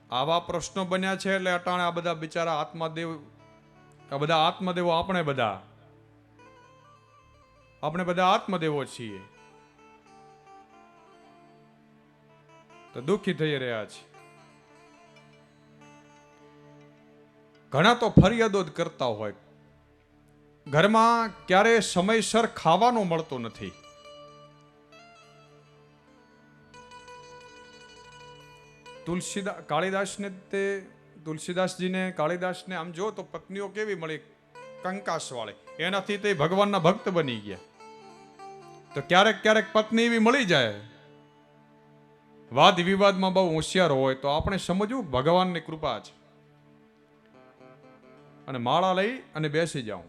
આવા પ્રશ્નો બન્યા છે એટલે અટાણે આ બધા બિચારા આત્મદેવો આપણે બધા આત્મદેવો છીએ તો દુઃખી થઈ રહ્યા છે. ઘણા તો ફરિયાદો જ કરતા હોય, ઘરમાં ક્યારે સમયસર ખાવાનું મળતું નથી. તુલસીદાસજીને કાળીદાસને આમ જો તો પત્નીઓ કેવી મળી, કંકાસ વાળી, એનાથી તે ભગવાનના ભક્ત બની ગયા. તો ક્યારેક ક્યારેક પત્ની એવી મળી જાય, વાદ વિવાદમાં બહુ હોશિયાર હોય તો આપણે સમજવું ભગવાનની કૃપા છે, અને માળા લઈ અને બેસી જાઉં.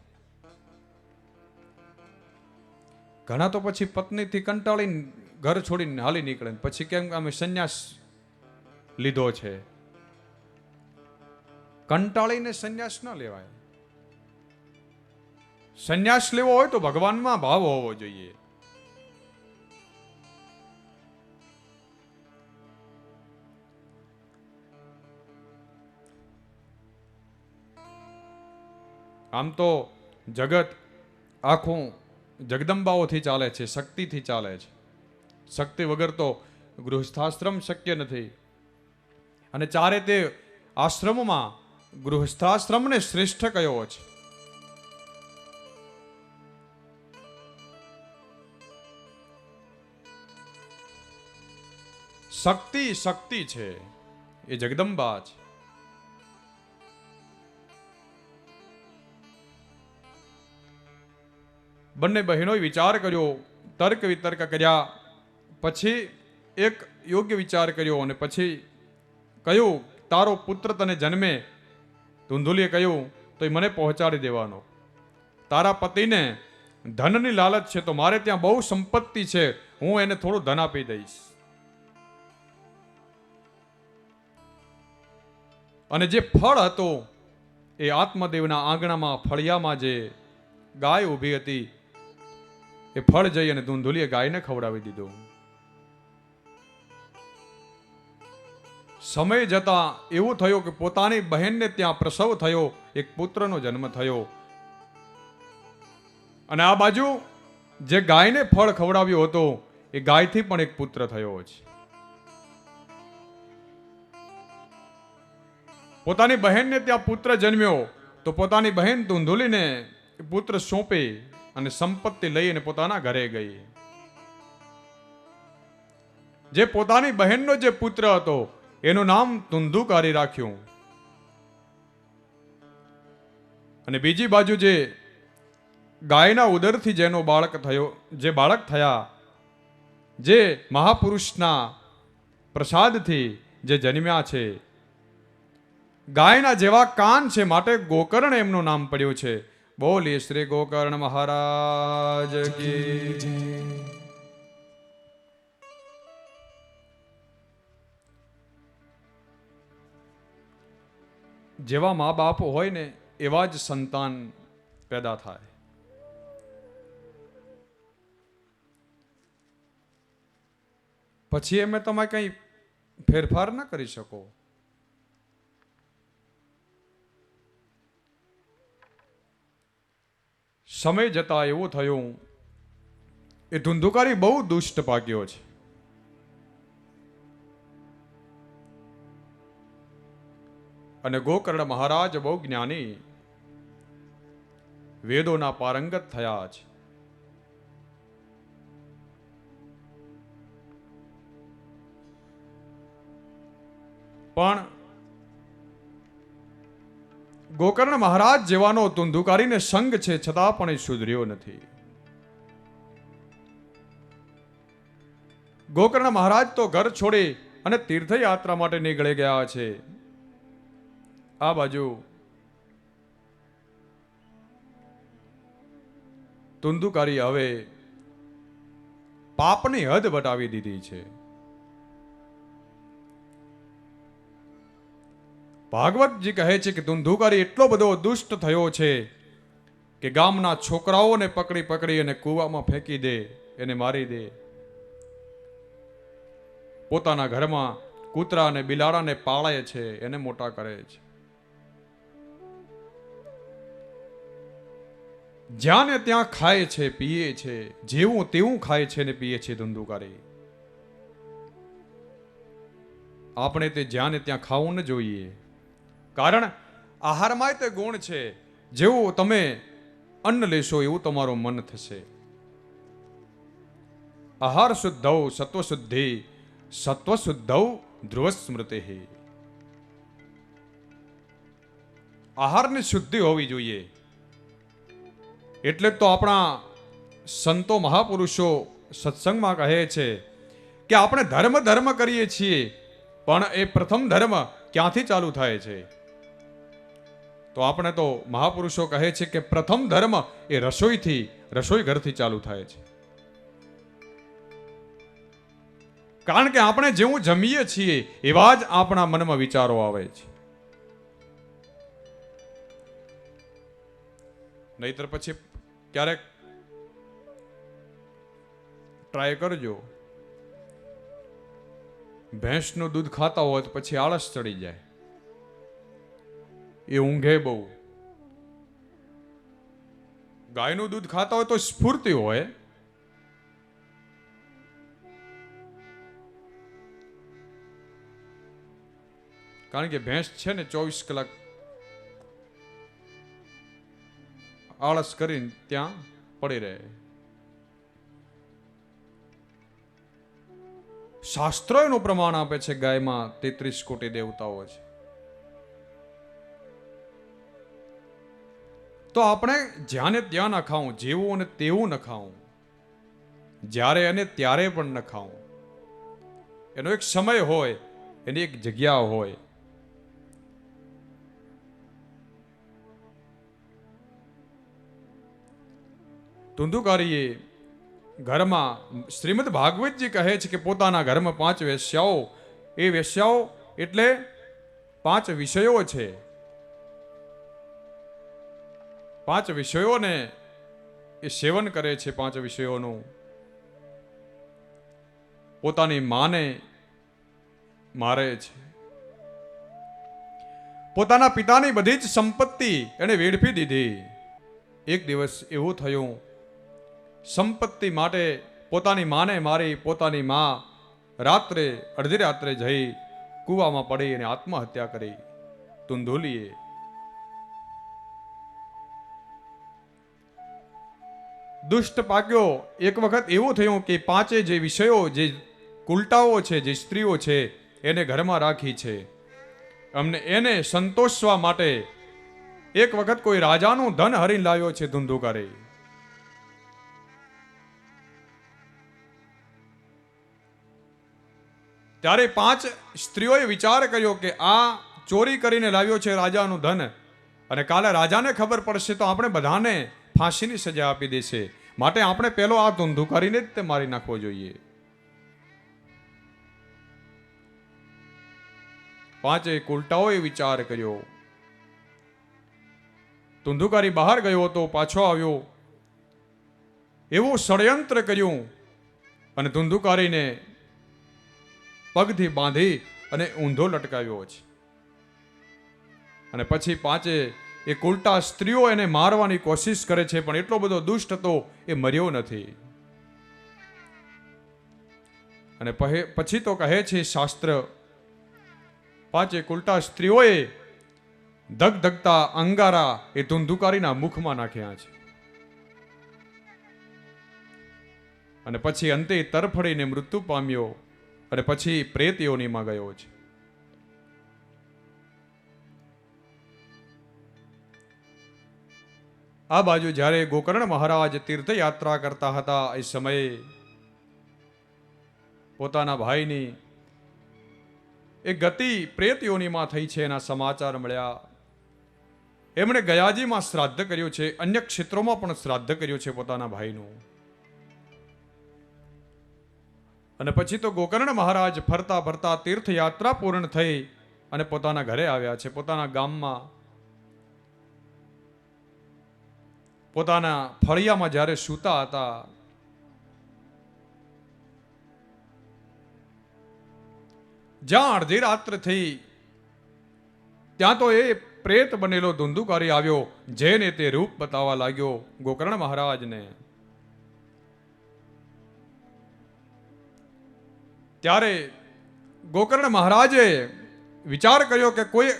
ઘણા તો પછી પત્નીથી કંટાળીને ઘર છોડીને હાલી નીકળે, પછી કેમ અમે સંન્યાસ લીધો છે. કંટાળીને સંન્યાસ ન લેવાય. સંન્યાસ લેવો હોય તો ભગવાનમાં ભાવ હોવો જોઈએ. આમ તો જગત આખું જગદંબાઓથી ચાલે છે, શક્તિથી ચાલે છે. શક્તિ વગર તો ગૃહસ્થાશ્રમ શક્ય નથી. અને ચારે તે આશ્રમોમાં ગૃહસ્થાશ્રમને શ્રેષ્ઠ કયો છે. શક્તિ છે એ જગદંબા છે. બંને બહેનોએ વિચાર કર્યો, તર્ક વિતર્ક કર્યા, પછી એક યોગ્ય વિચાર કર્યો અને પછી કહ્યું, તારો પુત્ર તને જન્મે. ધુંધુલીએ કહ્યું, તો એ મને પહોંચાડી દેવાનો. તારા પતિને ધનની લાલચ છે, તો મારે ત્યાં બહુ સંપત્તિ છે, હું એને થોડું ધન આપી દઈશ. અને જે ફળ હતો એ આત્મદેવના આંગણામાં ફળિયામાં જે ગાય ઊભી હતી એ ફળ જઈ અને ધુંધુલીએ ગાયને ખવડાવી દીધું. સમય જતા એવું થયું કે પોતાની બહેનને ત્યાં પ્રસવ થયો, એક પુત્રનો જન્મ થયો. અને આ બાજુ જે ગાયને ફળ ખવડાવ્યો હતો એ ગાયથી પણ એક પુત્ર થયો છે. પોતાની બહેનને ત્યાં પુત્ર જન્મ્યો તો પોતાની બહેન ધુંધુલીને પુત્ર સોંપે અને સંપત્તિ લઈને પોતાના ઘરે ગઈ. જે પોતાની બહેનનો જે પુત્ર હતો એનું નામ ધુંધુકારી રાખ્યું. અને બીજી બાજુ જે ગાયના ઉદરથી જેનો બાળક થયો, જે બાળક થયા, જે મહાપુરુષના પ્રસાદથી જે જન્મ્યા છે, ગાયના જેવા કાન છે માટે ગોકર્ણ એમનું નામ પડ્યું છે. બોલીએ શ્રી ગોકર્ણ મહારાજ કી જય. જેવા મા બાપ હોય ને એવા જ સંતાન પેદા થાય. પછી એમે તમે કઈ ફેરફાર ન કરી શકો. સમય જતા એવું થયું એ ધુંધુકારી બહુ દુષ્ટ પાક્યો છે. અને ગોકર્ણ મહારાજ બહુ જ્ઞાની, વેદોના પારંગત થયા છે. પણ ગોકર્ણ મહારાજ જેવાનો ધુંધુકારીને સંગ છે, છતાં પણ એ સુધર્યો નથી. ગોકર્ણ મહારાજ તો ઘર છોડી અને તીર્થયાત્રા માટે નીકળી ગયા છે. આ બાજુ ધુંધુકારી હવે પાપની હદ વટાવી દીધી છે. ભાગવતજી કહે છે કે ધુંધુકારી એટલો બધો દુષ્ટ થયો છે કે ગામના છોકરાઓને પકડી પકડી અને કૂવામાં ફેંકી દે, એને મારી દે. પોતાના ઘરમાં કૂતરા અને બિલાડાને પાળે છે, એને મોટા કરે છે. જ્યાં ને ત્યાં ખાય છે, પીએ છે, જેવું તેવું ખાય છે ને પીએ છે ધંધુકારી. આપણે તે જ્યાં ને ત્યાં ખાવું ન જોઈએ, કારણ આહારમાં તે ગુણ છે. જેવું તમે અન્ન લેશો એવું તમારું મન થશે. આહાર શુદ્ધૌ સત્વ શુદ્ધિ, સત્વ શુદ્ધૌ ધ્રુવ સ્મૃતિ. આહારની શુદ્ધિ હોવી જોઈએ. એટલે તો આપણા સંતો મહાપુરુષો સત્સંગમાં કહે છે કે આપણે ધર્મ ધર્મ કરીએ છીએ, પણ એ પ્રથમ ધર્મ ક્યાંથી ચાલુ થાય છે? તો આપણે તો મહાપુરુષો કહે છે કે પ્રથમ ધર્મ એ રસોઈ ઘરથી ચાલુ થાય છે. કારણ કે આપણે જેવું જમીએ છીએ એવા જ આપણા મનમાં વિચારો આવે છે. નહીતર પછી ક્યારેક ટ્રાય કરજો, ભેંસનું દૂધ ખાતા હોય તો પછી આળસ ચડી જાય, એ ઊંઘે બહુ. ગાયનું દૂધ ખાતા હોય તો સ્ફૂર્તિ હોય. કારણ કે ભેંસ છે ને 24 કલાક આળસ કરીને ત્યાં પડી રહે. શાસ્ત્રો એનું પ્રમાણ આપે છે ગાયમાં 33 કોટી દેવતાઓ છે. તો આપણે જ્યાં ને ત્યાં ન ખાવું, જેવું અને તેવું ન ખાવું, જ્યારે અને ત્યારે પણ ન ખાવું. એનો એક સમય હોય, એની એક જગ્યા હોય. ધુંધુકારીએ ઘરમાં, શ્રીમદ ભાગવતજી કહે છે કે પોતાના ઘરમાં 5 વેશ્યાઓ, એ વેશ્યાઓ એટલે 5 વિષયો છે. 5 વિષયોને એ સેવન કરે છે. 5 વિષયોનું પોતાની માને મારે છે. પોતાના પિતાની બધી જ સંપત્તિ એને વેડફી દીધી. એક દિવસ એવું થયું, સંપત્તિ માટે પોતાની માને મારી પોતાની માં રાત્રે અડધી રાત્રે જઈ કૂવામાં પડી અને આત્મહત્યા કરી. ધુંધુલીએ દુષ્ટ પાક્યો. એક વખત એવું થયું કે 5 જે વિષયો, જે કુલટાઓ છે, જે સ્ત્રીઓ છે, એને ઘરમાં રાખી છે. અમને એને સંતોષવા માટે એક વખત કોઈ રાજાનું ધન હરીને લાવ્યો છે ધુંધુકારી. ત્યારે 5 સ્ત્રીઓએ વિચાર કર્યો કે આ ચોરી કરીને લાવ્યો છે રાજાનું ધન, અને કાલે રાજાને ખબર પડશે તો આપણે બધાને ફાંસીની સજા આપી દેશે. માટે આપણે પેલો આ ધુંધુકારીને જ તે મારી નાખવો જોઈએ. 5 કુલટાઓએ વિચાર કર્યો. ધુંધુકારી બહાર ગયો હતો, પાછો આવ્યો, એવું ષડયંત્ર કર્યું અને ધુંધુકારીને પગથી બાંધી અને ઊંધો લટકાવ્યો છે. અને પછી 5 એ કુલટા સ્ત્રીઓ એને મારવાની કોશિશ કરે છે, પણ એટલો બધો દુષ્ટ હતો એ મર્યો નથી. અને પછી તો કહે છે શાસ્ત્ર, 5 કુલટા સ્ત્રીઓએ ધગધગતા અંગારા એ ધુંધુકારીના મુખમાં નાખ્યા છે. અને પછી અંતે તરફડીને મૃત્યુ પામ્યો અને પછી પ્રેત યોનિમાં ગયો છે. આ બાજુ જ્યારે ગોકર્ણ મહારાજ તીર્થયાત્રા કરતા હતા એ સમયે પોતાના ભાઈની એ ગતિ પ્રેત યોનિમાં થઈ છે એના સમાચાર મળ્યા. એમણે ગયાજીમાં શ્રાદ્ધ કર્યું છે, અન્ય ક્ષેત્રોમાં પણ શ્રાદ્ધ કર્યું છે પોતાના ભાઈનું. અને પછી તો ગોકર્ણ મહારાજ ફરતા ફરતા તીર્થયાત્રા પૂર્ણ થઈ અને પોતાના ઘરે આવ્યા છે. પોતાના ગામમાં, પોતાના ફળિયામાં જ્યારે સૂતા હતા, જ્યાં અડધી રાત્ર થઈ ત્યાં તો એ પ્રેત બનેલો ધુંધુકારી આવ્યો, જેને તે રૂપ બતાવવા લાગ્યો ગોકર્ણ મહારાજને. ત્યારે ગોકર્ણ મહારાજે વિચાર કર્યો કે કોઈ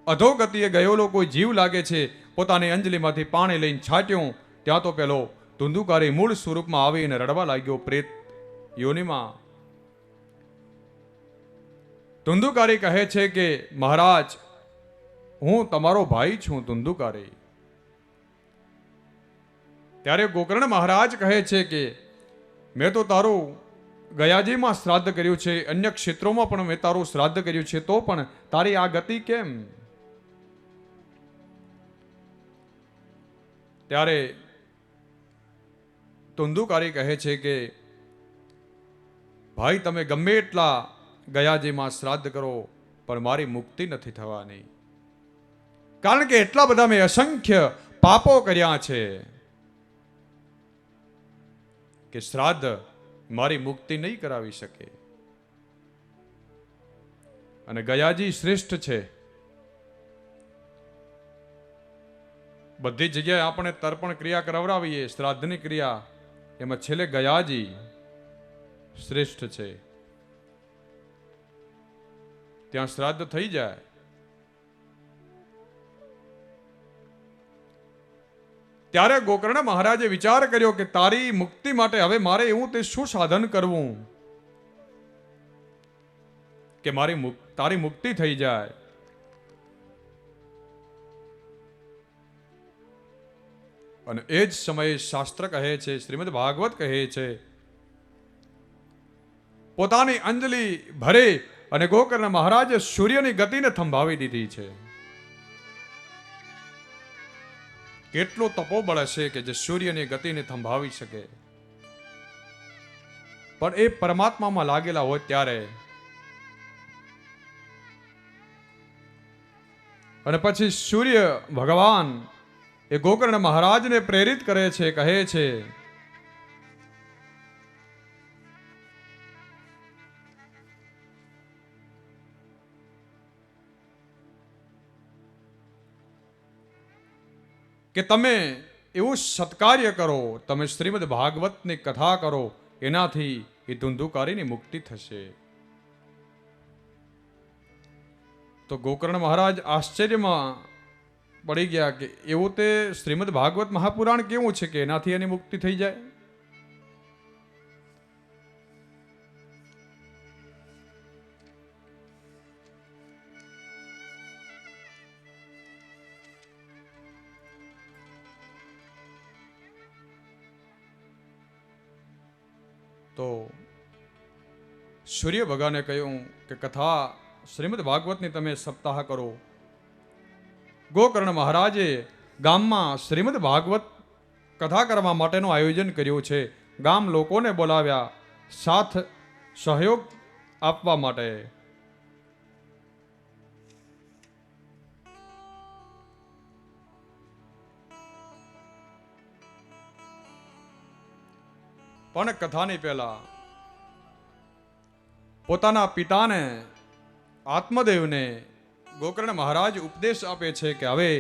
અધોગતિએ ગયેલો કોઈ જીવ લાગે છે. પોતાની અંજલિમાંથી પાણી લઈને છાટ્યું, ત્યાં તો પેલો ધુંધુકારી મૂળ સ્વરૂપમાં આવીને રડવા લાગ્યો પ્રેત યોનિમાં. ધુંધુકારી કહે છે કે મહારાજ, હું તમારો ભાઈ છું ધુંધુકારી. ત્યારે ગોકર્ણ મહારાજ કહે છે કે મેં તો તારું ગયાજીમાં શ્રાદ્ધ કર્યું છે, અન્ય ક્ષેત્રોમાં પણ મેં તારું શ્રાદ્ધ કર્યું છે, તો પણ તારી આ ગતિ કેમ? ત્યારે ધુંધુકારી કહે છે કે ભાઈ, તમે ગમે એટલા ગયાજીમાં શ્રાદ્ધ કરો પણ મારી મુક્તિ નથી થવાની. કારણ કે એટલા બધા મેં અસંખ્ય પાપો કર્યા છે કે શ્રાદ્ધ મારી મુક્તિ નહીં કરાવી શકે. અને ગયાજી શ્રેષ્ઠ છે. બધી જગ્યાએ આપણે તર્પણ ક્રિયા કરાવડાવીએ, શ્રાદ્ધની ક્રિયા, એમાં છેલ્લે ગયાજી શ્રેષ્ઠ છે. ત્યાં શ્રાદ્ધ થઈ જાય. ત્યારે ગોકર્ણ મહારાજે વિચાર કર્યો કે તારી મુક્તિ માટે હવે મારે એવું તે શું સાધન કરવું કે તારી મુક્તિ થઈ જાય. અને એ જ સમયે શાસ્ત્ર કહે છે, શ્રીમદ ભાગવત કહે છે, પોતાની અંજલિ ભરે અને ગોકર્ણ મહારાજે સૂર્યની ગતિને થંભાવી દીધી છે. કેટલો તપોબળ હશે કે જે સૂર્યની ગતિને થંભાવી શકે. પણ એ પરમાત્મામાં લાગેલા હોય ત્યારે. અને પછી સૂર્ય ભગવાન એ ગોકર્ણ મહારાજને પ્રેરિત કરે છે, કહે છે કે તમે એવું સત્કાર્ય કરો, તમે શ્રીમદ ભાગવતની કથા કરો, એનાથી એ ધુંધુકારીની મુક્તિ થશે. તો ગોકર્ણ મહારાજ આશ્ચર્યમાં પડી ગયા કે એવું તે શ્રીમદ ભાગવત મહાપુરાણ કેવું છે કે એનાથી એની મુક્તિ થઈ જાય? તો સૂર્ય ભગવાને કહ્યું કે કથા શ્રીમદ ભાગવતની તમે સપ્તાહ કરો. ગોકર્ણ મહારાજે ગામમાં શ્રીમદ ભાગવત કથા કરવા માટેનું આયોજન કર્યું છે. ગામ લોકોને બોલાવ્યા સાથ સહયોગ આપવા માટે. પણ કથાની પહેલા પોતાના પિતાને આત્મદેવને ગોકર્ણ મહારાજ ઉપદેશ આપે છે કે હવે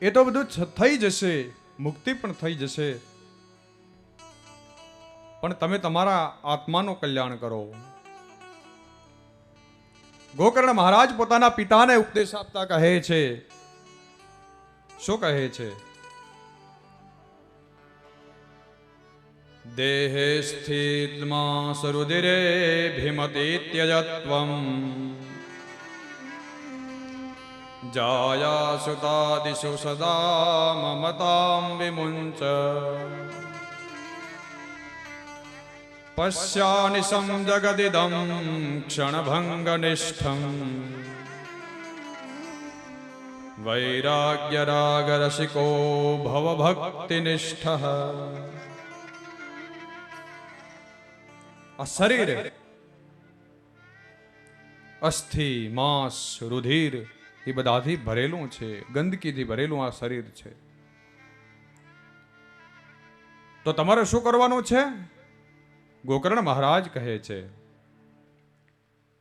એ તો બધું થઈ જશે, મુક્તિ પણ થઈ જશે, પણ તમે તમારા આત્માનું કલ્યાણ કરો. ગોકર્ણ મહારાજ પોતાના પિતાને ઉપદેશ આપતા કહે છે, શું કહે છે? દેહે સ્થિતમાં સરુદિરે ભીમતિ ત્યજત્વમ જાયા સુતાદિષુ સદા મમતામ વિમુંચ પશ્યાનિશં જગદિદં ક્ષણભંગનિષ્ઠં વૈરાગ્યરાગરસિકો ભવભક્તિનિષ્ઠઃ. આ શરીર અસ્થિ, માંસ, રુધિર એ બધાથી ભરેલું છે, ગંદકીથી ભરેલું આ શરીર છે. તો તમારે શું કરવાનું છે? ગોકર્ણ મહારાજ કહે છે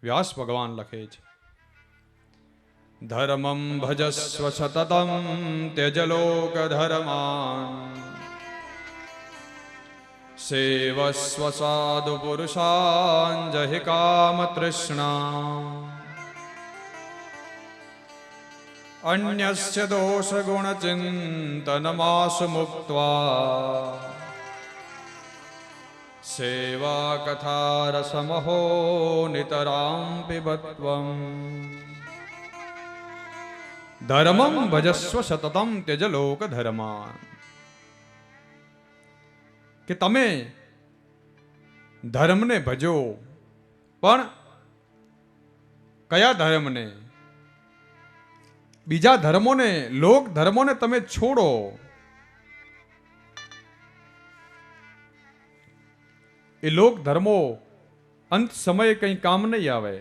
વ્યાસ ભગવાન લખે છે, ધર્મમ ભજસ્વ સતતમ ત્યજલોક ધર્માન સેવસ્વ સાધુ પુરુષાન જહિ કામ તૃષ્ણા અન્યસ્ય દોષ ગુણ ચિંતનમાસુ મુક્ત્વા સેવા કથા રસમહો નિતરામ પિબત્વમ ધર્મમ ભજસ્વ સતતમ ત્યજ લોક ધર્માન. કે તમે ધર્મને ભજો, પણ કયા ધર્મને? બીજા ધર્મોને, લોક ધર્મોને તમે છોડો. એ લોક ધર્મો અંત સમયે કંઈ કામ નહીં આવે.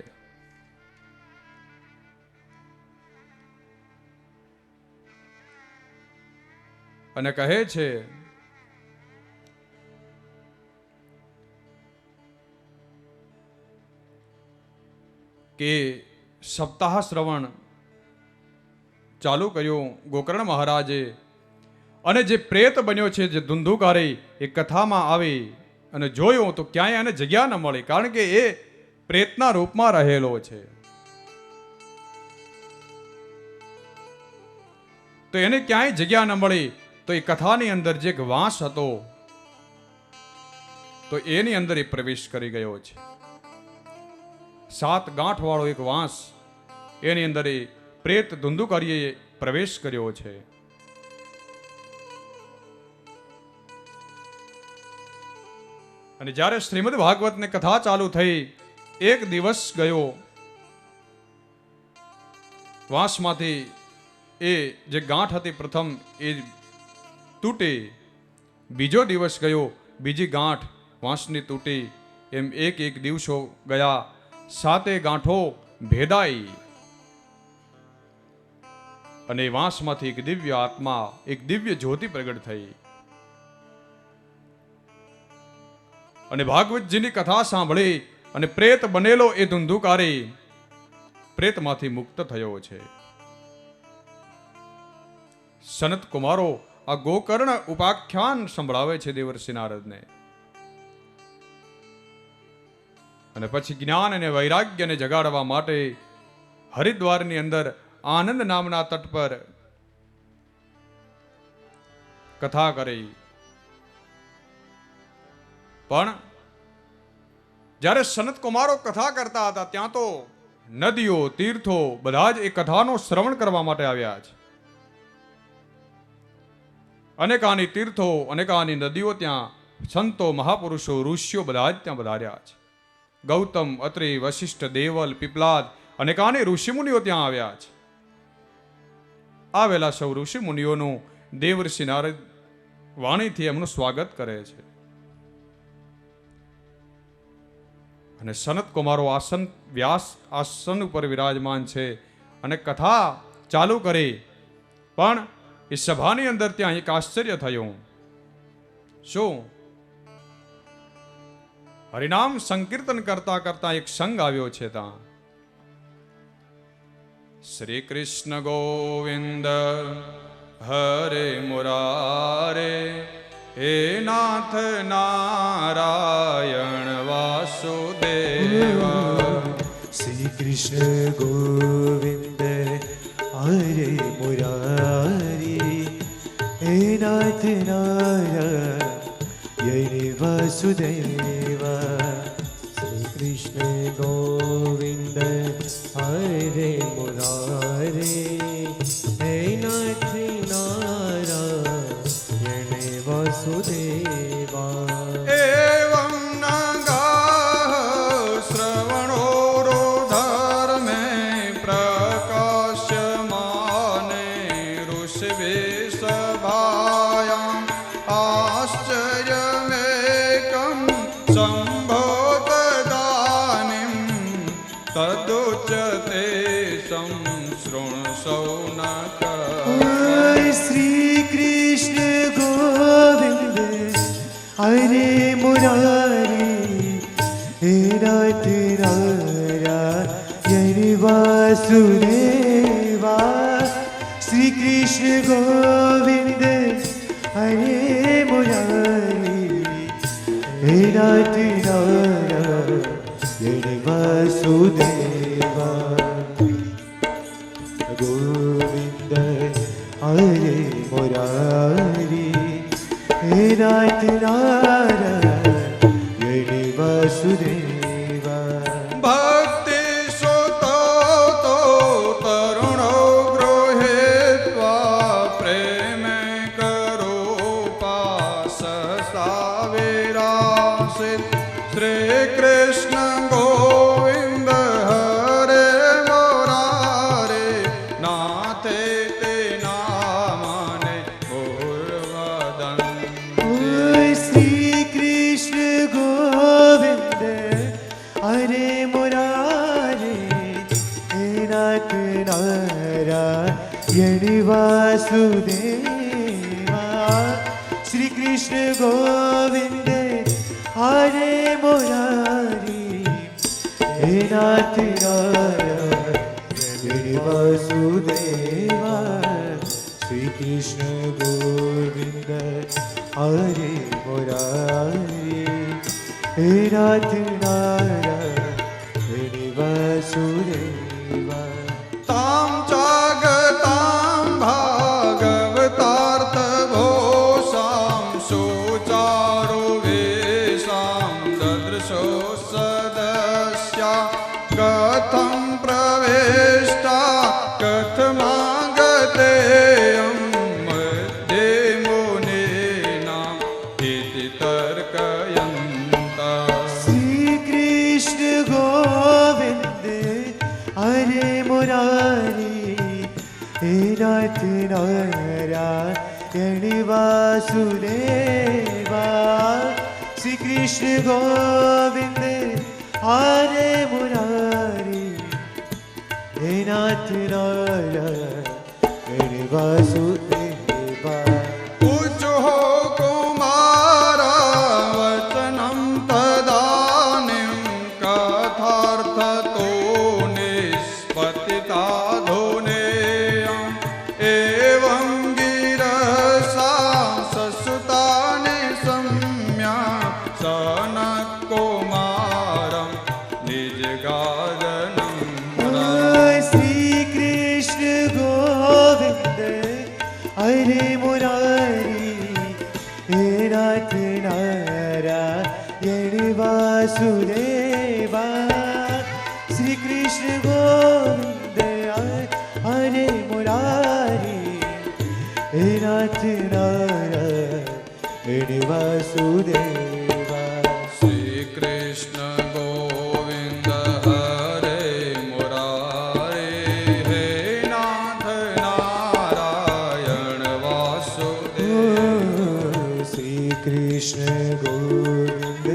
અને કહે છે કે સપ્તાહ શ્રવણ ચાલુ કર્યું ગોકર્ણ મહારાજે, અને જે પ્રેત બન્યો છે, જે ધુંધુકારી, એ કથામાં આવી અને જોયું તો ક્યાંય એને જગ્યા ન મળી, કારણ કે એ પ્રેતના રૂપમાં રહેલો છે. તો એને ક્યાંય જગ્યા ન મળી, તો એ કથાની અંદર જે વાંસ હતો તો એની અંદર એ પ્રવેશ કરી ગયો છે. 7 ગાંઠ વાળો એક વાંસ, એની અંદર એ પ્રેત ધુંધુકારીએ પ્રવેશ કર્યો છે. અને જ્યારે શ્રીમદ ભાગવતની કથા ચાલુ થઈ, એક દિવસ ગયો, વાંસમાંથી એ જે ગાંઠ હતી પ્રથમ એ તૂટી, બીજો દિવસ ગયો, બીજી ગાંઠ વાંસની તૂટી. એમ એક દિવસો ગયા, 7 ગાંઠો ભેદાઈ અને વાંસમાંથી એક દિવ્ય આત્મા, એક દિવ્ય જ્યોતિ પ્રગટ થઈ. અને ભાગવતજીની કથા સાંભળી અને પ્રેત બનેલો એ ધુંધુકારી પ્રેતમાંથી મુક્ત થયો છે. સનત કુમારો આ ગોકર્ણ ઉપાખ્યાન સંભળાવે છે દેવર્ષિ નારદને. અને પછી જ્ઞાન અને વૈરાગ્યને જગાડવા માટે હરિદ્વારની અંદર આનંદ નામના તટ પર કથા કરી. પણ જ્યારે સનત કુમારો કથા કરતા હતા, ત્યાં તો નદીઓ, તીર્થો બધા જ એ કથાનો શ્રવણ કરવા માટે આવ્યા છે. અનેકાની તીર્થો, અનેકાની નદીઓ, ત્યાં સંતો, મહાપુરુષો, ઋષિઓ બધા જ ત્યાં વધાર્યા છે. ગૌતમ, અત્રિ, વશિષ્ઠ, દેવલ, પીપલાદ, અનેકાની ઋષિમુનિઓ ત્યાં આવ્યા છે. આવેલા સૌ ઋષિ મુનિઓનું દેવર્ષિ નારદ વાણીથી એમનું સ્વાગત કરે છે. અને સનત કુમારો આસન, વ્યાસ આસન ઉપર વિરાજમાન છે અને કથા ચાલુ કરી. પણ એ સભાની અંદર ત્યાં એક આશ્ચર્ય થયું. શું? હરિનામ સંકીર્તન કરતા કરતા એક સંગ આવ્યો છે. ત્યાં શ્રી કૃષ્ણ ગોવિંદ હરે મુરારે, હે નાથ નારાયણ વાસુદેવા. શ્રી કૃષ્ણ ગોવિંદ હરે મુરારી, હે નાથ નારાયણ વાસુદેવા. શ્રી કૃષ્ણ ગોવિંદ હરે મુરારી, હે નાથ નારાયણ વાસુદેવા. એવં નગાહ શ્રવણો ધર્મે પ્રકાશ્યમાને ઋષિવે સભાયામ આશ્ચર્યમેકં સંભોતદાનિમ તદુચ્યતે સંશૃણુષૌ ન શ્રી કૃષ્ણ ગોવિંદ હરે મુરારી, હે નાથ નારાયણ વાસુદેવા શ્રી કૃષ્ણ ગોવિંદ હરે મુરારી હે નાથ નારાયણ વાસુદેવા ગોવિંદ હરે મુરારી હે નાથ નારાયણ વાસુદેવા ભક્તિ સોતો તો તરુણો ગૃહીત્વા પ્રેમ કરો પાસ સાવેરાસિત શ્રી કૃષ્ણ ગોવિંદ હરે મોરારે નાથે તે નામને પૂર્વદન શ્રી કૃષ્ણ ગોવિંદ હરે મુરારે હે નાથ નારાયણ વાસુદેવા શ્રી કૃષ્ણ ગોવિંદ હરે મુરારી હે નાથ નારાયણ વાસુદેવા શ્રી કૃષ્ણ ગોવિંદ હરે મુરારી હે નાથ નારાયણ વાસુદેવા તામ ચાગતામ ભાગવતાર્થ ભોષામ સુચારો વેશામ દદૃશો સદસ્યા કથમ પ્રવેષ્ટા કથમાગતેયમ મધ્યે મુનિનામ ઇતિ તર્કયંતા શ્રી કૃષ્ણ ગોવિંદ હરે મુરારી હે નાથ નારાયણ વાસુદેવા શ્રી કૃષ્ણ ગોવિંદ હરે મુરારી હે નાથ નારાયણ વાસુદેવા ઉચ્ચો કુમારા વચનમ તદાનિમ કથાર્થતો નિષ્પતિતાધુનેયમ એવં ગિરસા સસુતાને सम्या સનક કુમારમ નિજગાદનમ શ્રી કૃષ્ણ ગોવિંદ હરે મુરારી હે નાથ નારાયણ વાસુદેવા શ્રી કૃષ્ણ ગોવિંદ હરે મુરારી હે નાથ નારાયણ વાસુદેવા શ્રી કૃષ્ણ ગોવિંદ હરે મુરારે હે નાથ નારાયણ વાસુદેવ શ્રી કૃષ્ણ ગોવિંદ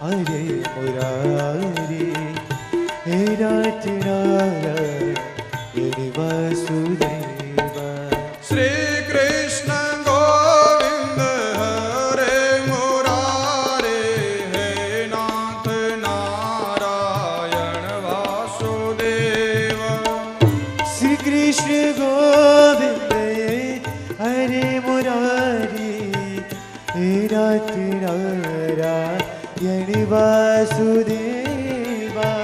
હરે મુરારી હે નાથ નારાયણ વાસુદેવા શ્રી કૃષ્ણ ગોવિંદ હરે મુરારે હે નાથ નારાયણ વાસુદેવ શ્રી કૃષ્ણ ગોવિંદ હરે મુરારી હે નાથ નારાયણ વાસુદેવા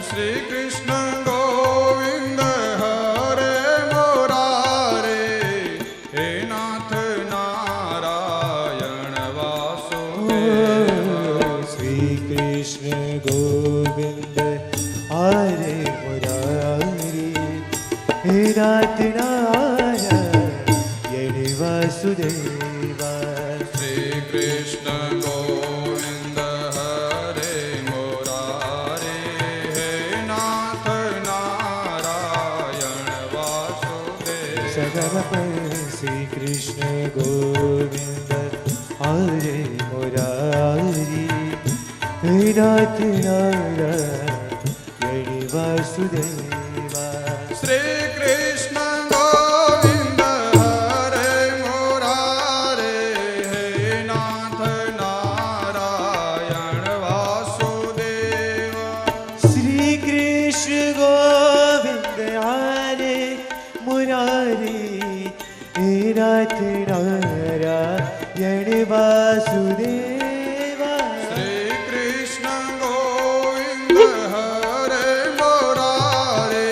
શ્રી કૃષ્ણ ગોવિંદ હરે મુરારે હે નાથ નારાયણ વાસુદેવ શ્રી કૃષ્ણ ગોવિંદ હરે મુરારી હે નાથ નારાયણ વાસુદેવા શ્રી કૃષ્ણ ગોવિંદ હરે મુરારે હે નાથ નારાયણ વાસુદેવ સગપ શ્રી કૃષ્ણ ગોવિંદ હરે મુરારી હે નાથ નારાયણ વાસુદેવા શ્રી કૃષ્ણ ગોવિંદ હરે મુરારે હે નાથ નારાયણ વાસુદેવ શ્રી કૃષ્ણ ગોવિંદ વાસુદેવા શ્રી કૃષ્ણ ગોવિંદ હરે મોરારે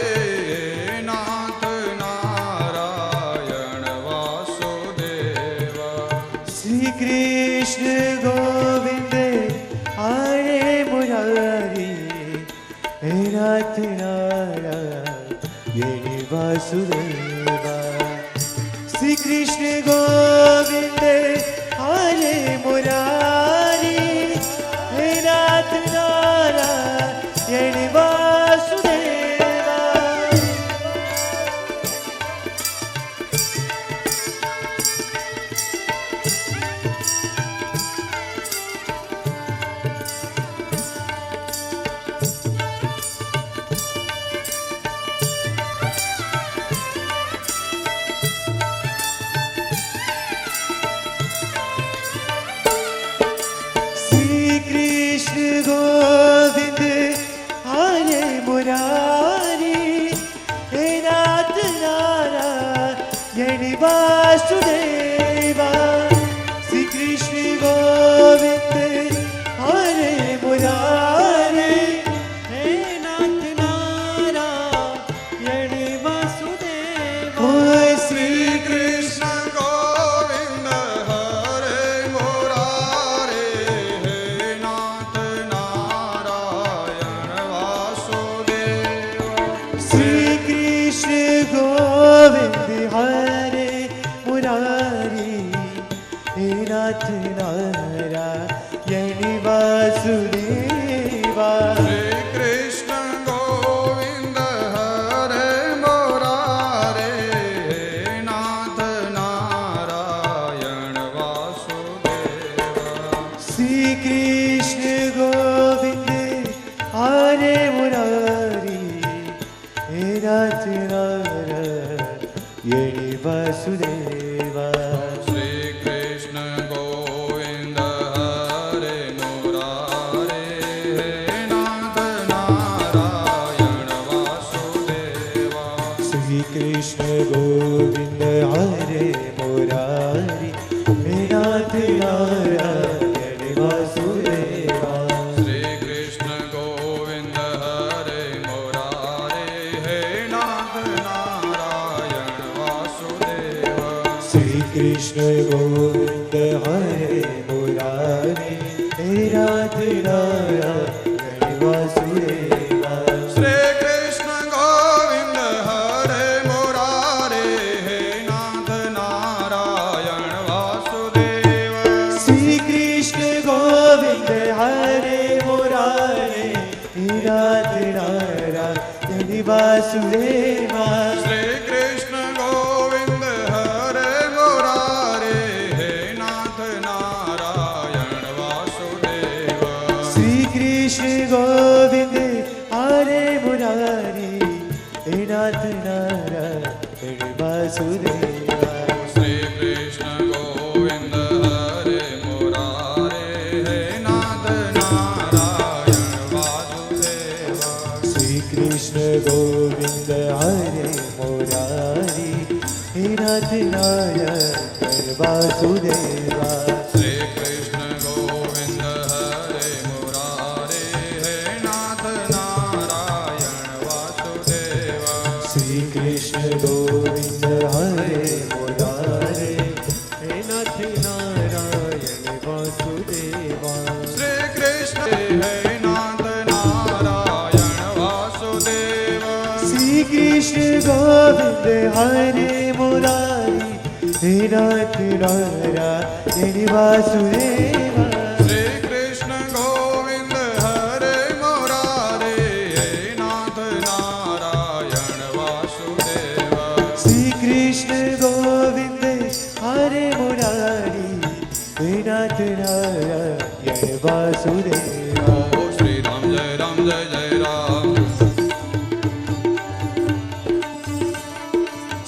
નાથ નારાયણ વાસુદેવા શ્રી કૃષ્ણ ગોવિંદ હરે મુરારી હે નાથ નારાયણ વાસુદેવા શ્રી કૃષ્ણ ગોવિંદ હરે મુરારી હે નાથ નારાયણ વાસુદેવા શ્રી કૃષ્ણ ગોવિંદ હરે મુરારી હે નાથ નારાયણ વાસુદેવા શ્રી કૃષ્ણ ગોવિંદ હરે મુરારી હે નાથ નારાયણ વાસુદેવા શ્રી કૃષ્ણ ગોવિંદ હરે મોરારે હે નાથ નારાયણ વાસુદેવા શ્રી કૃષ્ણ ગોવિંદ હરે મુરારી હે નાથ નારાયણ વાસુદેવા શ્રી કૃષ્ણ ગોવિંદ હરે મોરારે હે નાથ નારાયણ વાસુદેવા શ્રી કૃષ્ણ ગોવિંદ હરે મુરારી હે નાથ નારાયણ વાસુદેવા શ્રી કૃષ્ણ ગોવિંદ હરે મોરારે હે નાથ નારાયણ વાસુદેવા શ્રી કૃષ્ણ ગોવિંદ હરે મુરારી હે નાથ નારાયણ વાસુદેવા શ્રી કૃષ્ણ ગોવિંદ હરે મોરારે હે નાથ નારાયણ વાસુદેવા શ્રી કૃષ્ણ ગોવિંદ હરે મુરારી હે નાથ નારાયણ વાસુદેવા શ્રી કૃષ્ણ ગોવિંદ હરે મોરારે હે નાથ નારાયણ વાસુદેવા શ્રી કૃષ્ણ ગોવિંદ હરે મુરારી હે નાથ નારાયણ વાસુદેવા શ્રી કૃષ્ણ ગોવિંદ હરે મોરારે હે નાથ નારાયણ વાસુદેવા શ્રી કૃષ્ણ ગોવિંદ હરે મુરારી હે નાથ નારાયણ વાસુદેવા શ્રી કૃષ્ણ ગોવિંદ હરે મોરારે હે નાથ નારાયણ વાસુદેવા શ્રી કૃષ્ણ ગોવિંદ હરે મુરારી હે નાથ નારાયણ વાસુદેવા શ્રી કૃષ્ણ ગોવિંદ હરે મોરારે હે નાથ નારાયણ વાસુદેવા શ્રી કૃષ્ણ ગોવિંદ હરે મુરારે હે નાથ નારાયણ વાસુદેવા શ્રી કૃષ્ણ હે નાથ નારાયણ વાસુદેવા શ્રી કૃષ્ણ ગોવિંદ હરે મુરારી હે નાથ નારાયણ વાસુદેવા શ્રી કૃષ્ણ ગોવિંદ હરે મોરારે હે નાથ નારાયણ વાસુદેવા શ્રી કૃષ્ણ ગોવિંદ હરે મુરારી હે નાથ નારાયણ વાસુદેવા ઓ શ્રી રામ જય રામ જય જય રામ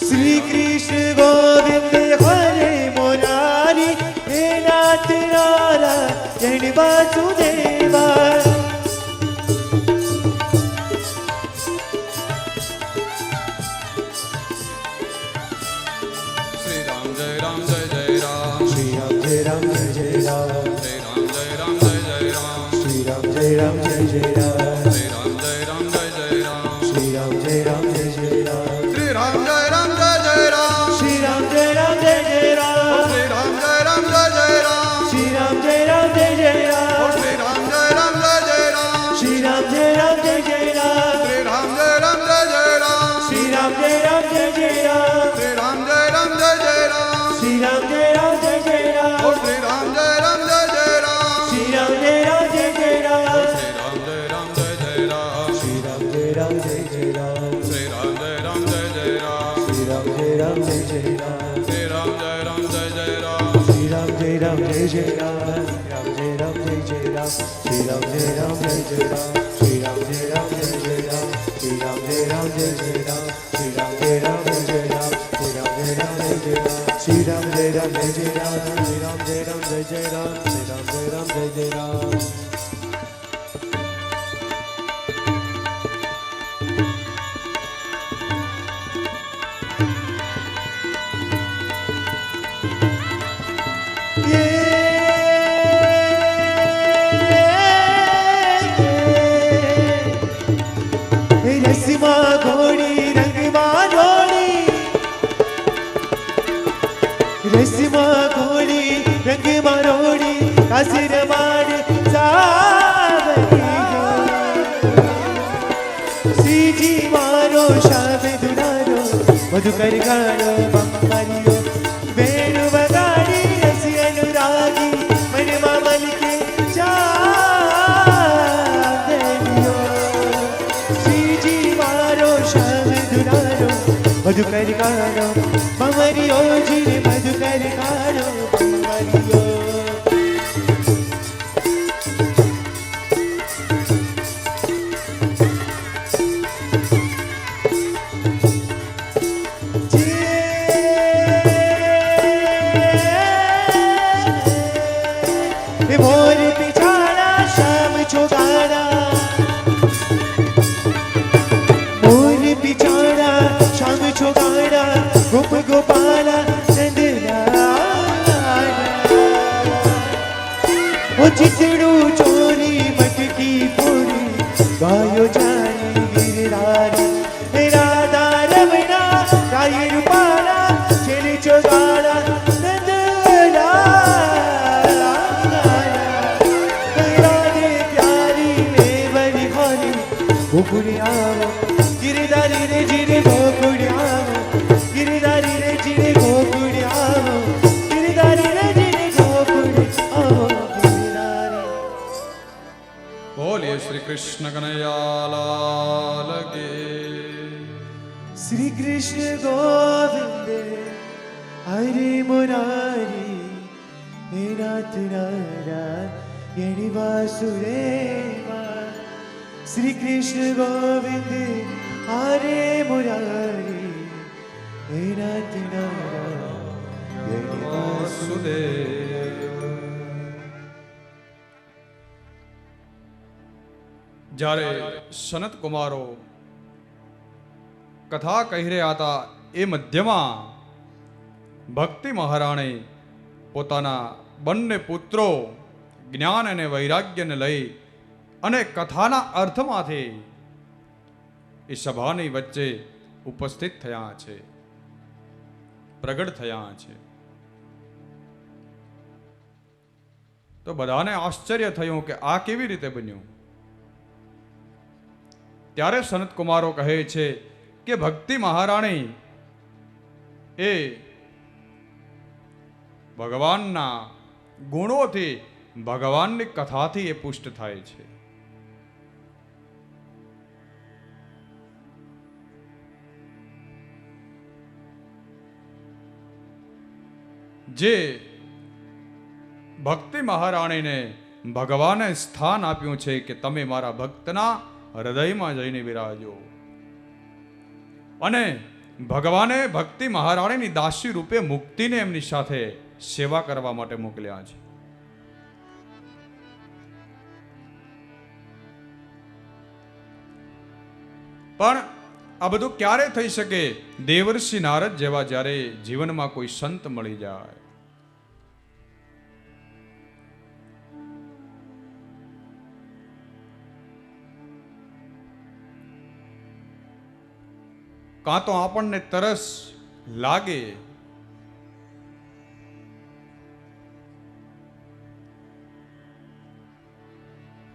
શ્રી કૃષ્ણ ગોવિંદ હરે મુરારી હે નાથ નારાયણ વાસુદેવા શ્રી રામ જય રામ જય જય રામ શ્રી રામ જય રામ જય જય રામ जय राम जय जय राम श्री राम जय राम जय जय राम श्री राम जय राम जय जय राम श्री राम जय राम जय जय राम श्री राम जय राम जय जय राम श्री राम जय राम जय जय राम श्री राम जय राम जय जय राम श्री राम जय राम जय जय राम श्री राम जय राम जय जय राम श्री राम जय राम जय जय राम श्री राम जय राम जय जय राम श्री राम जय राम जय जय राम श्री राम जय राम जय जय राम ओ श्री राम जय राम जय जय राम श्री राम जय राम जय जय राम श्री राम जय राम जय जय राम श्री राम जय राम जय जय राम श्री राम जय राम जय जय राम श्री राम जय राम जय जय राम श्री राम जय राम जय जय राम श्री राम जय राम जय जय राम राम जय राम जय जय राम श्री राम जय राम जय जय राम श्री राम जय राम जय जय राम श्री राम जय राम जय जय राम श्री राम जय राम जय जय राम श्री राम जय राम जय जय राम श्री राम जय राम जय जय राम श्री राम जय राम जय जय राम श्री राम जय राम जय जय राम रसीमा घोड़ी रंगमा घोड़ी रसीमा घोड़ी रंगमा रोड़ी कासिर मार सीजी मारो शाम दुलारो मधुकर गाड़ो बम्बरियो वेणु बगाड़ी रसी अनुरागी मन मामल के चांदनियो सीजी मारो शाम दुलारो मधुकर गाड़ो बम्बरियो जी मधुकर गाड़ो बम्बरियो मोर पिछाड़ा शाम छोगाड़ा मोर पिछाड़ा शाम छोगाड़ा गोप गोपाला वो चितड़ू चोरी मटकी पूरी गायो जानी गिरधारी राधा रमना राय रूपाला चली छोगाड़ा गोकुड़ियावो गिरधारी रे जिरे गोकुड़ियावो गिरधारी रे जिरे गोकुड़ियावो गिरधारी रे जिरे गोकुड़ियावो गिरधारी। बोलिए श्री कृष्ण कन्हैयालाल की। श्री कृष्ण गोविंद हरे मुरारी हे नाथ नारायण वासुदेवा श्री कृष्ण गोविंद हरे मुरारी हे नाथ नारायण વાસુદેવ. જ્યારે સનત કુમારો કથા કહી રહ્યા હતા એ મધ્યમાં ભક્તિ મહારાણી પોતાના બંને પુત્રો જ્ઞાન અને વૈરાગ્યને લઈ અને કથાના અર્થમાંથી એ સભાની વચ્ચે ઉપસ્થિત થયા છે, પ્રગટ થયા છે. તો બધાને આશ્ચર્ય થયું કે આ કેવી રીતે બન્યું. ત્યારે સનત કુમારો કહે છે કે ભક્તિ મહારાણી એ ભગવાનના ગુણોથી, ભગવાનની કથાથી એ પુષ્ટ થાય છે. જે ભક્તિ મહારાણીને ભગવાને સ્થાન આપ્યું છે કે તમે મારા ભક્તના હૃદયમાં જઈને વિરાજો, અને ભગવાને ભક્તિ મહારાણીની દાસી રૂપે મુક્તિને એમની સાથે સેવા કરવા માટે મોકલ્યા છે. પણ આ બધું ક્યારે થઈ શકે? દેવર્ષિ નારદ જેવા જ્યારે જીવનમાં કોઈ સંત મળી જાય, કાં તો આપણને તરસ લાગે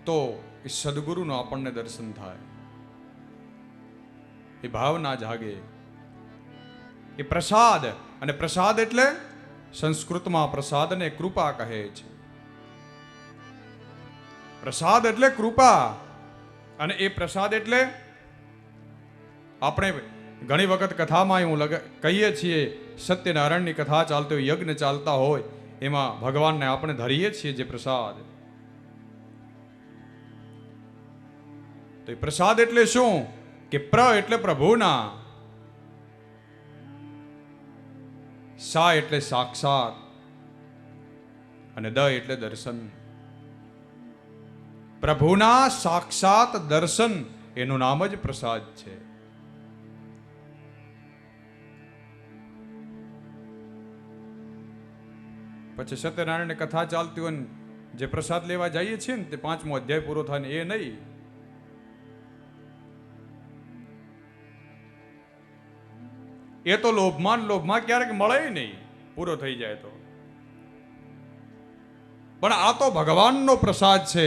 તો એ સદગુરુનું આપણને દર્શન થાય, એ ભાવના જાગે, એ પ્રસાદ. અને પ્રસાદ એટલે સંસ્કૃતમાં પ્રસાદને કૃપા કહે છે. પ્રસાદ એટલે કૃપા. અને એ પ્રસાદ એટલે આપણે ઘણી વખત કથામાં એવું કહીએ છીએ, સત્યનારાયણની કથા ચાલતી હોય, યજ્ઞ ચાલતા હોય, એમાં ભગવાનને આપણે ધરીએ છીએ જે પ્રસાદ. તો એ પ્રસાદ એટલે શું? કે એટલે પ્રભુના, સા એટલે સાક્ષાત, અને એટલે દર્શન. પ્રભુના સાક્ષાત દર્શન એનું નામ જ પ્રસાદ છે. પછી સત્યનારાયણની કથા ચાલતી હોય ને જે પ્રસાદ લેવા જઈએ છીએ ને તે 5મો અધ્યાય પૂરો થાય ને એ નહીં. એ તો લોભમાં ક્યારેક મળે નહીં, પૂરો થઈ જાય તો. પણ આ તો ભગવાનનો પ્રસાદ છે,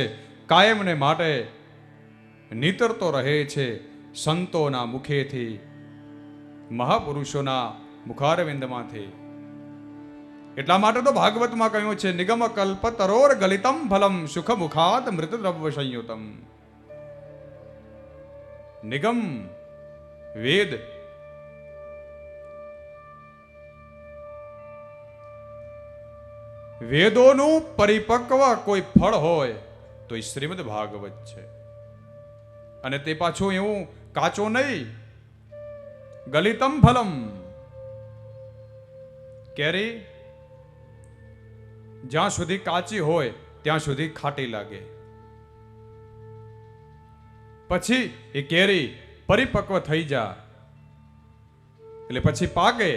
કાયમને માટે નીતરતો રહે છે સંતોના મુખેથી, મહાપુરુષોના મુખારવિંદમાંથી. એટલા માટે તો ભાગવતમાં કહ્યું છે, નિગમ કલ્પ તરોર ગલિતમ ફલમ સુખ મુખાત મૃત દ્રવ્ય સંયુતમ. નિગમ વેદ, વેદોનું પરિપક્વ કોઈ ફળ હોય તો એ શ્રીમદ ભાગવત છે. અને તે પાછું એવું કાચો નહીં, ગલિતમ ફલમ. કેરી જ્યાં સુધી કાચી હોય ત્યાં સુધી ખાટી લાગે, પછી એ કેરી પરિપક્વ થઈ જાય એટલે પછી પાકે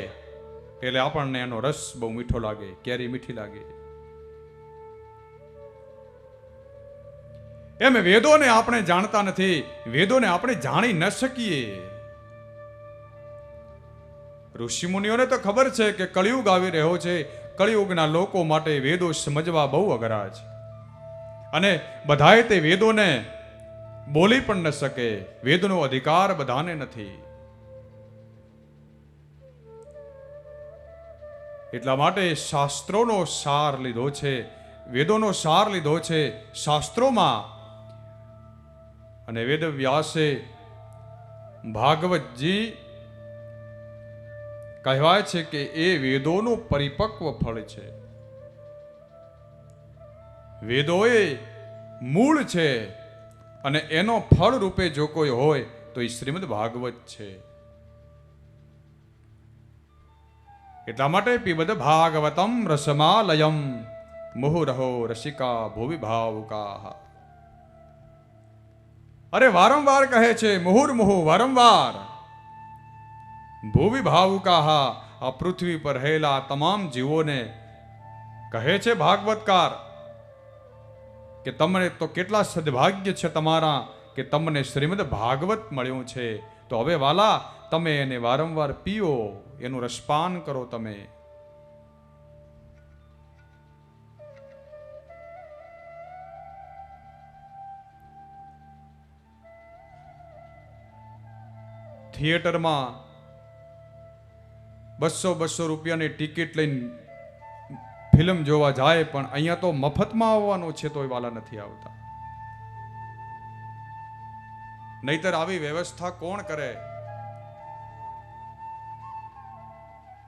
એટલે આપણને એનો રસ બહુ મીઠો લાગે, કેરી મીઠી લાગે. એમ વેદોને આપણે જાણતા નથી, વેદોને આપણે જાણી ન શકીએ. ઋષિમુનિઓને તો ખબર છે કે કળિયુગ આવી રહ્યો છે, કળિયુગના લોકો માટે વેદો સમજવા બહુ અઘરા છે. અને બધાએ તે વેદોને બોલી પણ ન શકે, વેદનો અધિકાર બધાને નથી. એટલા માટે શાસ્ત્રોનો સાર લીધો છે, વેદોનો સાર લીધો છે શાસ્ત્રોમાં. અને વેદ વ્યાસે ભાગવતજી કહેવાય છે કે એ વેદોનું પરિપક્વ ફળ છે. વેદો એ મૂળ છે અને એનો ફળ રૂપે જો કોઈ હોય તો એ શ્રીમદ ભાગવત છે. એટલા માટે પીબદ ભાગવતમ રસમાલયમ મુહુરહો રસિકા ભુવિ ભાવુકા. અરે વારંવાર કહે છે, મુહુર્મુહુ વારંવાર. ભુવિ ભાવુકા, આ પૃથ્વી પર રહેલા તમામ જીવોને કહે છે ભાગવતકાર કે તમને તો કેટલા સદભાગ્ય છે તમારા કે તમને શ્રીમદ ભાગવત મળ્યું છે. તો હવે વાલા તમે એને વારંવાર પીઓ, એનું રસપાન કરો. તમે થિયેટરમાં 200 રૂપિયાની ટિકિટ લઈને ફિલ્મ જોવા જાય, પણ અહીંયા તો મફતમાં આવવાનું છે તોય વાલા નથી આવતા. નહીતર આવી વ્યવસ્થા કોણ કરે?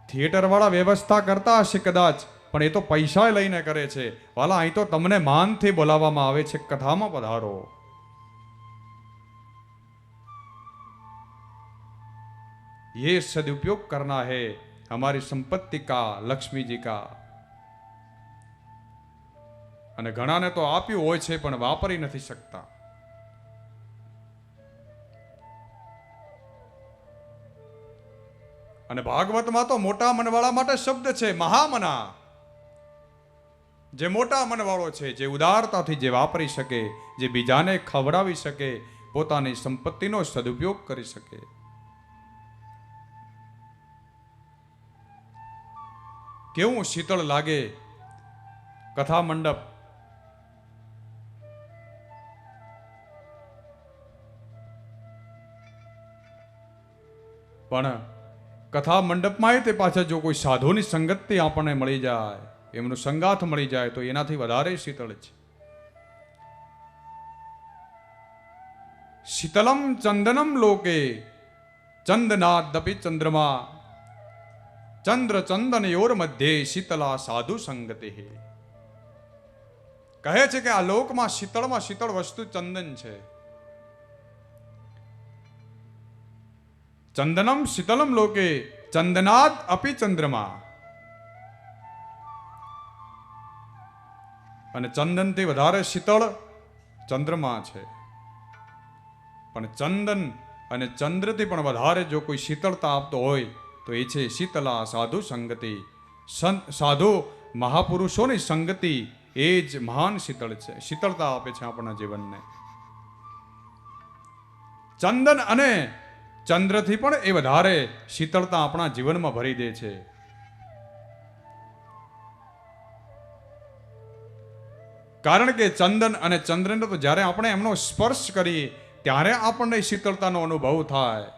થિયેટર વાળા વ્યવસ્થા કરતા હશે કદાચ, પણ એ તો પૈસા લઈને કરે છે. વાલા અહીં તો તમને માનથી બોલાવવામાં આવે છે, કથામાં પધારો. ये सदुपयोग करना है हमारी संपत्ति का, लक्ष्मी जी का. અને ઘણાને તો આપ્યું હોય છે પણ વાપરી નથી શકતા. અને ભાગવતમાં તો મોટા મનવાળા માટે શબ્દ છે મહામના. જે મોટા મનવાળો છે, જે ઉદારતાથી જે વાપરી શકે, જે બીજાને ખવડાવી શકે, પોતાની સંપત્તિનો સદુપયોગ કરી શકે. કેવું શીતળ લાગે કથા મંડપ. પણ કથા મંડપમાં તે પાછા જો કોઈ સાધુની સંગતિ આપણને મળી જાય, એમનો સંગાથ મળી જાય તો એનાથી વધારે શીતળ છે. શીતલમ ચંદનમ લોકે ચંદનાદપી ચંદ્રમા ચંદ્ર ચંદન યોર મધ્યે શીતલા સાધુ સંગતે. કહે છે કે આ લોકમાં શીતળમાં શીતળ વસ્તુ ચંદન છે. ચંદનમ શીતલમ લોકે ચંદનાદ અપી ચંદ્રમા. અને ચંદનથી વધારે શીતળ ચંદ્રમા છે. પણ ચંદન અને ચંદ્રથી પણ વધારે જો કોઈ શીતળતા આપતો હોય તો એ છે શીતલા સાધુ સંગતિ. સાધુ મહાપુરુષોની સંગતિ એ જ મહાન શીતળ છે, શીતળતા આપે છે આપણા જીવનને. ચંદન અને ચંદ્રથી પણ એ વધારે શીતળતા આપણા જીવનમાં ભરી દે છે. કારણ કે ચંદન અને ચંદ્રને તો જ્યારે આપણે એમનો સ્પર્શ કરીએ ત્યારે આપણને શીતળતાનો અનુભવ થાય.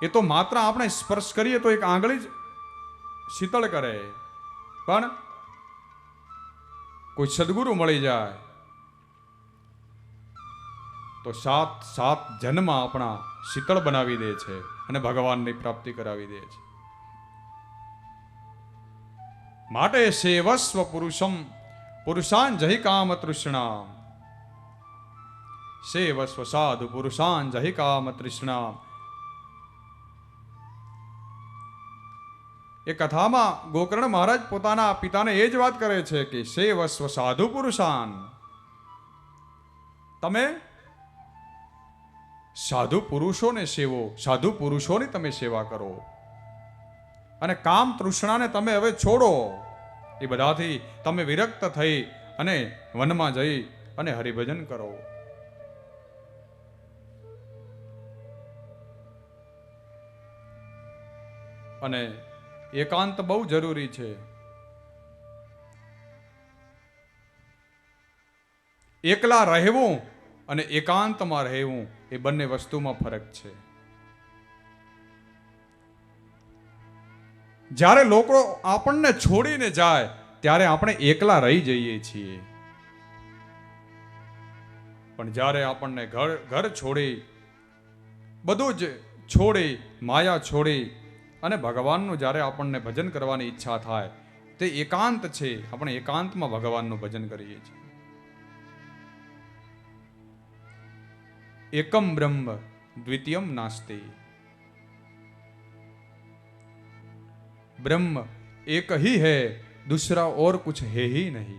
એ તો માત્ર આપણે સ્પર્શ કરીએ તો એક આંગળી જ શીતળ કરે, પણ કોઈ સદગુરુ મળી જાય તો સાત જન્મ આપણા શીતળ બનાવી દે છે અને ભગવાનની પ્રાપ્તિ કરાવી દે છે. માટે સેવસ્વ પુરુષમ પુરુષાન જહિ કામ તૃષ્ણા. સેવસ્વ સાધુ પુરુષાન જહિ કામ તૃષ્ણા. એ કથામાં ગોકર્ણ મહારાજ પોતાના પિતાને એ જ વાત કરે છે કે સેવસ્વ સાધુ પુરુષાન. તમે સાધુ પુરુષોને સેવો, સાધુ પુરુષોની તમે સેવા કરો અને કામ તૃષ્ણાને તમે હવે છોડો. એ બધાથી તમે વિરક્ત થઈ અને વનમાં જઈ અને હરિભજન કરો. અને એકાંત બહુ જરૂરી છે. એકલા રહેવું અને એકાંતમાં રહેવું એ બંને વસ્તુમાં ફરક છે. જ્યારે લોકો આપણને છોડીને જાય ત્યારે આપણે એકલા રહી જઈએ છીએ, પણ જ્યારે આપણને ઘર છોડી, બધું જ છોડી, માયા છોડી અને ભગવાનનું જ્યારે આપણને ભજન કરવાની ઈચ્છા થાય તે એકાંત છે. આપણે એકાંતમાં ભગવાનનું ભજન કરીએ છીએ. એકમ બ્રહ્મ દ્વિતીયમ નાસ્તિ. ब्रह्म एक ही है, दूसरा और कुछ है ही नहीं.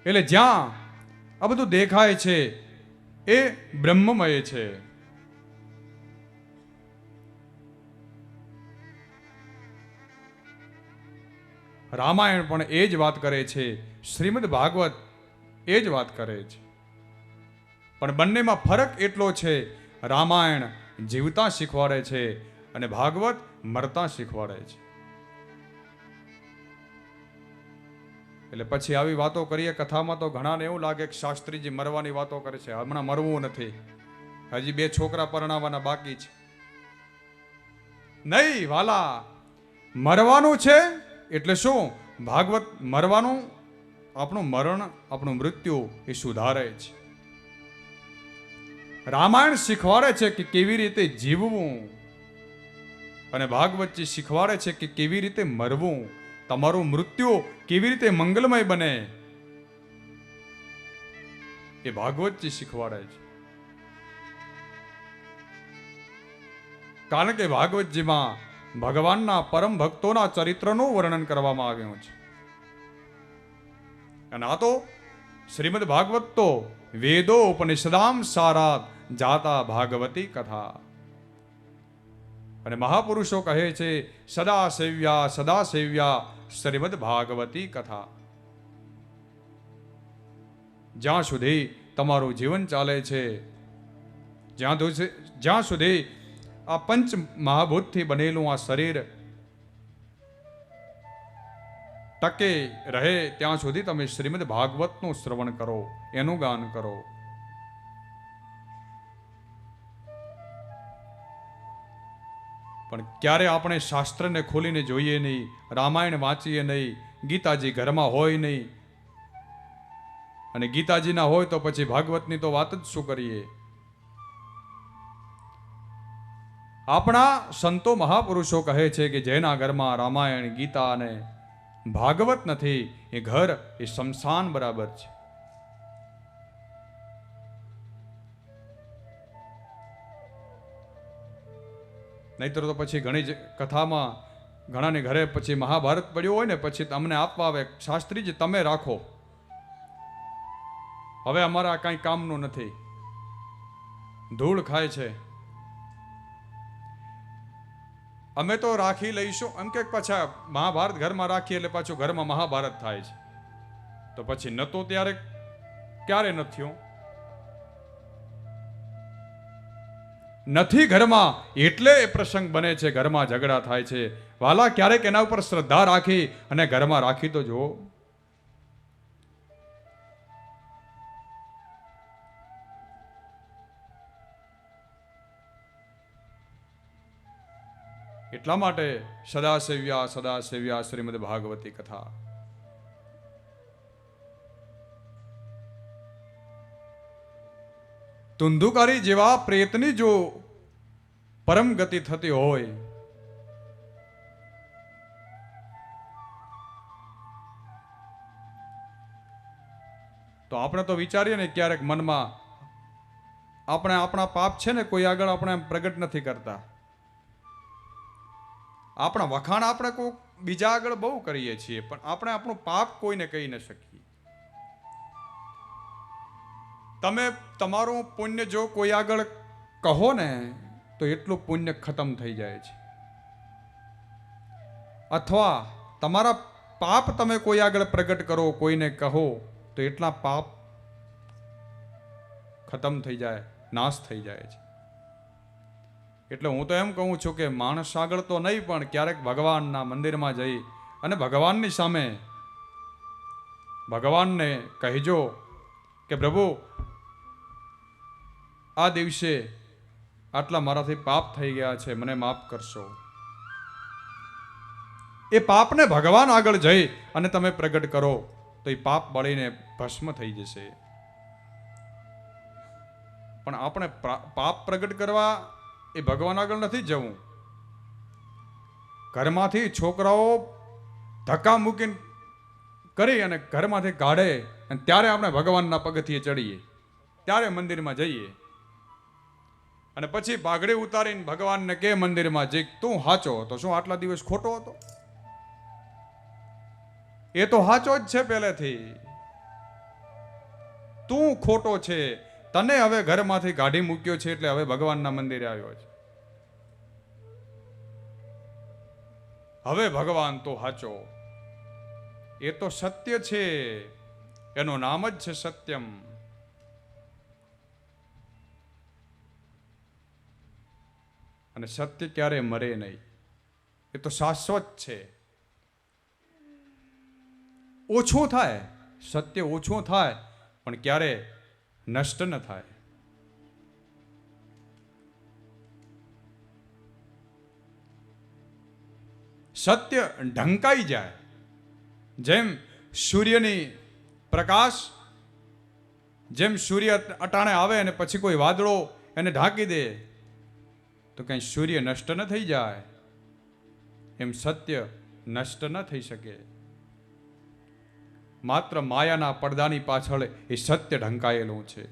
એટલે જ્યાં આ બધું દેખાય છે એ બ્રહ્મમય છે. રામાયણ પણ એ જ વાત કરે છે, શ્રીમદ ભાગવત એ જ વાત કરે છે. પણ બંનેમાં ફરક એટલો છે, રામાયણ જીવતા શીખવાડે છે અને ભાગવત મરતા શીખવાડે છે. એટલે પછી આવી વાતો કરીએ કથામાં તો ઘણાને એવું લાગે કે શાસ્ત્રીજી મરવાની વાતો કરે છે. હમણાં મરવું નથી, હજી 2 છોકરા પરણાવવાના બાકી છે. નહીં વાલા, મરવાનું છે એટલે શું? ભાગવત મરવાનું, આપણું મરણ, આપણું મૃત્યુ એ સુધારે છે. રામાયણ શીખવાડે છે કે કેવી રીતે જીવવું અને ભાગવતજી શીખવાડે છે કે કેવી રીતે મરવું. તમારું મૃત્યુ કેવી રીતે મંગલમય બને એ ભાગવતજી શીખવાડે છે. કારણ કે ભાગવતજીમાં ભગવાનના પરમ ભક્તોના ચરિત્રનું વર્ણન કરવામાં આવ્યું છે. અને આ તો શ્રીમદ ભાગવત તો વેદો ઉપનિષદામ સારાત જાતા ભાગવતી કથા. અને મહાપુરુષો કહે છે સદા સેવ્યા શ્રીમદ ભાગવતી કથા. જ્યાં સુધી તમારું જીવન ચાલે છે. જ્યાં સુધી આ પંચ મહાભૂતથી બનેલું આ શરીર ટકે રહે ત્યાં સુધી તમે શ્રીમદ ભાગવતનું શ્રવણ કરો, એનું ગાન કરો. પણ ક્યારે આપણે શાસ્ત્રને ખોલીને જોઈએ નહીં, રામાયણ વાંચીએ નહીં, ગીતાજી ઘરમાં હોય નહીં, અને ગીતાજી ના હોય તો પછી ભાગવતની તો વાત જ શું કરીએ. આપણા સંતો મહાપુરુષો કહે છે કે જેના ઘરમાં રામાયણ, ગીતા અને ભાગવત નથી એ ઘર એ શમશાન બરાબર છે. નહીતર તો પછી ઘણી કથામાં ઘણાને ઘરે પછી મહાભારત પડ્યું હોય ને પછી તમને આપવા આવે, શાસ્ત્રીજી તમે રાખો, હવે અમારા કાંઈ કામનું નથી, ધૂળ ખાય છે, અમે તો રાખી લઈશું. એમ કે પાછા મહાભારત ઘરમાં રાખીએ એટલે પાછું ઘરમાં મહાભારત થાય છે. તો પછી ન તો ત્યારે ક્યારે ન થયું, નથી ઘરમાં એટલે એ પ્રસંગ બને છે, ઘરમાં ઝઘડા થાય છે. વાલા ક્યારેક એના ઉપર શ્રદ્ધા રાખી અને ઘરમાં રાખી તો જુઓ. એટલા માટે સદાસેવ્યા સદાસેવ્યા શ્રીમદ ભાગવતી કથા. તુંદુકારી જેવા પ્રેતની જો પરમ ગતિ થતી હોય તો આપણે તો વિચારીએ ને ક્યારેક મનમાં, આપણે આપણા પાપ છે ને કોઈ આગળ આપણે પ્રગટ નથી કરતા. આપણા વખાણ આપણે કોઈ બીજા આગળ બહુ કરીએ છીએ, પણ આપણે આપણું પાપ કોઈને કહી ન શકીએ. તમે તમારું પુણ્ય જો કોઈ આગળ કહો ને તો એટલું પુણ્ય ખતમ થઈ જાય છે. અથવા તમારા પાપ તમે કોઈ આગળ પ્રગટ કરો, કોઈને કહો તો એટલા પાપ ખતમ થઈ જાય, નાશ થઈ જાય છે. એટલે હું તો એમ કહું છું કે માણસ આગળ તો નહીં, પણ ક્યારેક ભગવાનના મંદિરમાં જઈ અને ભગવાનની સામે ભગવાનને કહેજો કે પ્રભુ આ દિવસે આટલા મારાથી પાપ થઈ ગયા છે, મને માફ કરશો. એ પાપને ભગવાન આગળ જઈ અને તમે પ્રગટ કરો તો એ પાપ બળીને ભસ્મ થઈ જશે. પણ આપણે પાપ પ્રગટ કરવા એ ભગવાન આગળ નથી જવું. ઘરમાંથી છોકરાઓ ધક્કા મૂકીને કરી અને ઘરમાંથી કાઢે અને ત્યારે આપણે ભગવાનના પગથિયે ચડીએ, ત્યારે મંદિરમાં જઈએ અને પછી પાઘડી ઉતારીને ભગવાનને કે મંદિરમાં જઈ તું હાચો હતો, શું આટલા દિવસ ખોટો હતો? એ તો હાચો જ છે પહેલેથી, તું ખોટો છે, તને હવે ઘરમાંથી કાઢી મૂક્યો છે એટલે હવે ભગવાનના મંદિરે આવ્યો છે. હવે ભગવાન તો હાચો, એ તો સત્ય છે, એનું નામ જ છે સત્યમ. અને સત્ય ક્યારે મરે નહીં, એ તો શાશ્વત છે. ઓછું થાય, સત્ય ઓછું થાય પણ ક્યારે નષ્ટ ન થાય. સત્ય ઢંકાઈ જાય, જેમ સૂર્યની પ્રકાશ, જેમ સૂર્ય અટાણે આવે અને પછી કોઈ વાદળો એને ઢાંકી દે તો કઈ સૂર્ય નષ્ટ ન થઈ જાય, એમ સત્ય નષ્ટ ન થઈ શકે. માત્ર માયાના પડદાની પાછળ એ સત્ય ઢંકાયેલું છે.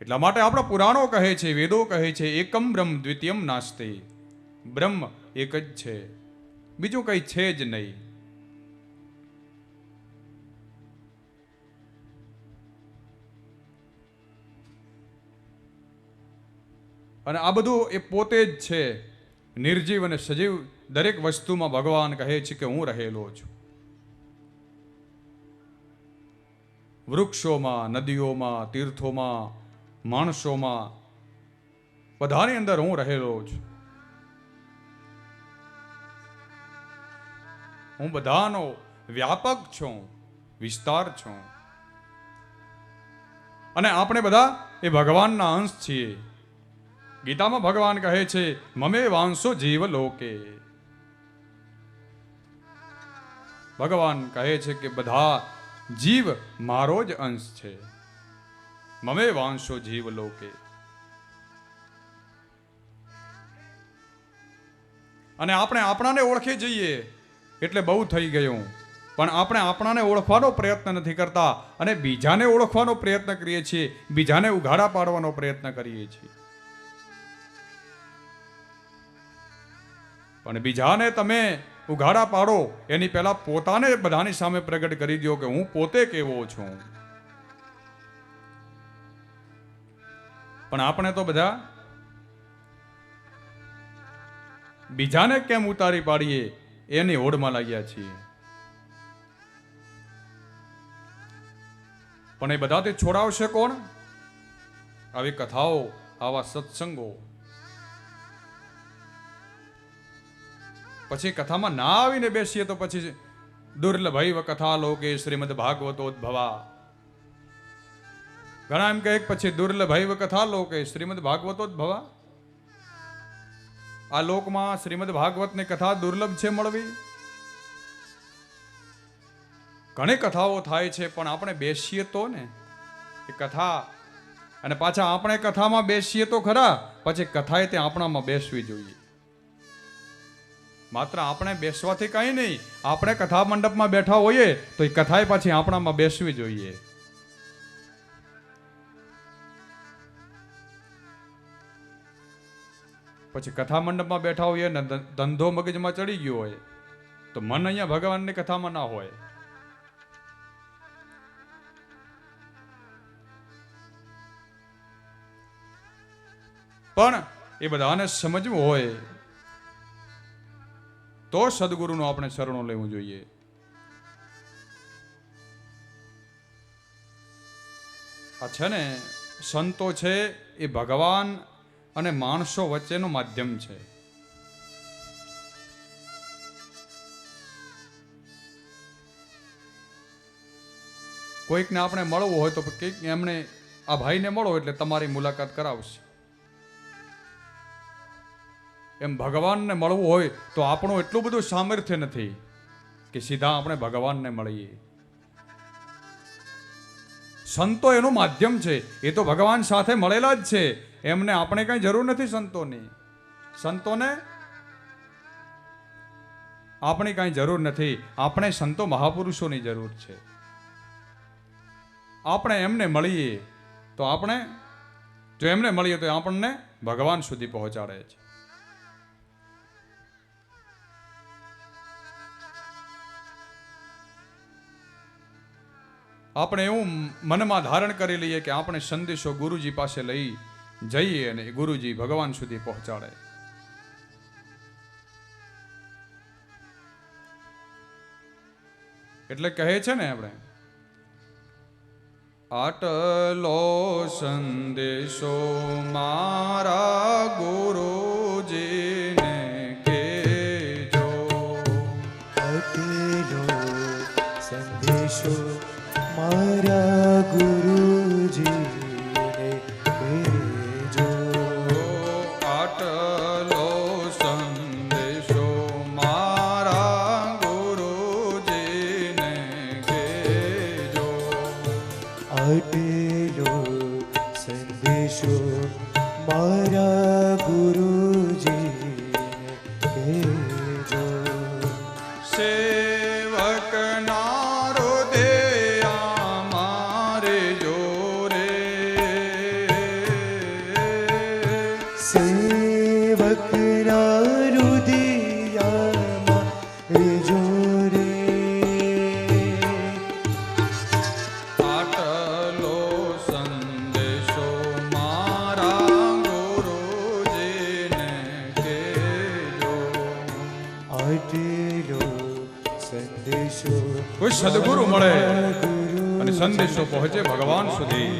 એટલા માટે આપણા પુરાણો કહે છે, વેદો કહે છે, એકમ બ્રહ્મ દ્વિતીયમ નાસ્તિ. બ્રહ્મ એક જ છે, બીજું કઈ છે જ નહીં. અને આ બધું એ પોતે જ છે, નિર્જીવ અને સજીવ દરેક વસ્તુમાં ભગવાન કહે છે કે હું રહેલો છું. વૃક્ષોમાં, નદીઓમાં, તીર્થોમાં, માણસોમાં, બધાની અંદર હું રહેલો છું. હું બધાનો વ્યાપક છું, વિસ્તાર છું. અને આપણે બધા એ ભગવાનના અંશ છીએ. ગીતામાં ભગવાન કહે છે, મમે વાંસો જીવ લોકે. ભગવાન કહે છે કે બધા જીવ મારો જ અંશ છે. મમે વાંસો જીવ લોકે. અને આપણે આપણાને ઓળખી જઈએ એટલે બહુ થઈ ગયું. પણ આપણે આપણાને ઓળખવાનો પ્રયત્ન નથી કરતા અને બીજાને ઓળખવાનો પ્રયત્ન કરીએ છીએ, બીજાને ઉઘાડા પાડવાનો પ્રયત્ન કરીએ છીએ. પણ બીજાને તમે ઉઘાડા પાડો એની પહેલા પોતાને બધાની સામે પ્રગટ કરી દો કે હું પોતે કેવો છું. પણ આપણે તો બધા બીજાને કેમ ઉતારી પાડીએ એની હોડમાં લાગ્યા છીએ. પણ એ બધાથી છોડાવશે કોણ? આવી કથાઓ, આવા સત્સંગો. પછી કથામાં ના આવીને બેસીએ તો પછી દુર્લભૈવ કથા લોકે શ્રીમદ ભાગવતોદ્ભવા. ઘણા એમ કહે પછી દુર્લભૈવ કથા લોકે શ્રીમદ ભાગવતોદ્ભવા. આ લોકમાં શ્રીમદ ભાગવતની કથા દુર્લભ છે મળવી. ઘણી કથાઓ થાય છે પણ આપણે બેસીએ તો ને એ કથા, અને પાછા આપણે કથામાં બેસીએ તો ખરા, પછી કથાએ તે આપણામાં બેસવી જોઈએ. માત્ર આપણે બેસવાથી કંઈ નહીં, આપણે કથા મંડપમાં બેઠા હોઈએ તો એ કથાએ પાછી આપણામાં બેસવી જોઈએ. પછી કથા મંડપમાં બેઠા હોઈએ ને ધંધો મગજમાં ચડી ગયો હોય તો મન અહીંયા ભગવાનની કથામાં ના હોય. પણ એ બધાને સમજવું હોય તો સદગુરુનું આપણે શરણો લેવું જોઈએ. આ છે ને સંતો છે એ ભગવાન અને માણસો વચ્ચેનું માધ્યમ છે. કોઈકને આપણે મળવું હોય તો કંઈક એમણે આ ભાઈને મળો એટલે તમારી મુલાકાત કરાવશે. એમ ભગવાનને મળવું હોય તો આપણું એટલું બધું સામર્થ્ય નથી કે સીધા આપણે ભગવાનને મળીએ. સંતો એનું માધ્યમ છે, એ તો ભગવાન સાથે મળેલા જ છે. એમને આપણે કઈ જરૂર નથી સંતોની. સંતોને આપણી કઈ જરૂર નથી. આપણે સંતો મહાપુરુષોની જરૂર છે. આપણે એમને મળીએ તો આપણે, જો એમને મળીએ તો આપણને ભગવાન સુધી પહોંચાડે છે. આપણે એવું મનમાં ધારણ કરી લઈએ કે આપણે સંદેશો ગુરુજી પાસે લઈ જઈએ અને ગુરુજી ભગવાન સુધી પહોંચાડે. એટલે કહે છે ને આપણે, આટલો સંદેશો મારા ગુરુજીને કેજો. આટલો સંદેશો મારા ગુરુજીને કહેજો. આટલો સંદેશો મારા ગુરુજીને કહેજો. આટલો સંદેશો મારા ગુરુજીને કહેજો. સેવકના કોઈ સદગુરુ મળે અને સંદેશો પહોંચે ભગવાન સુધી.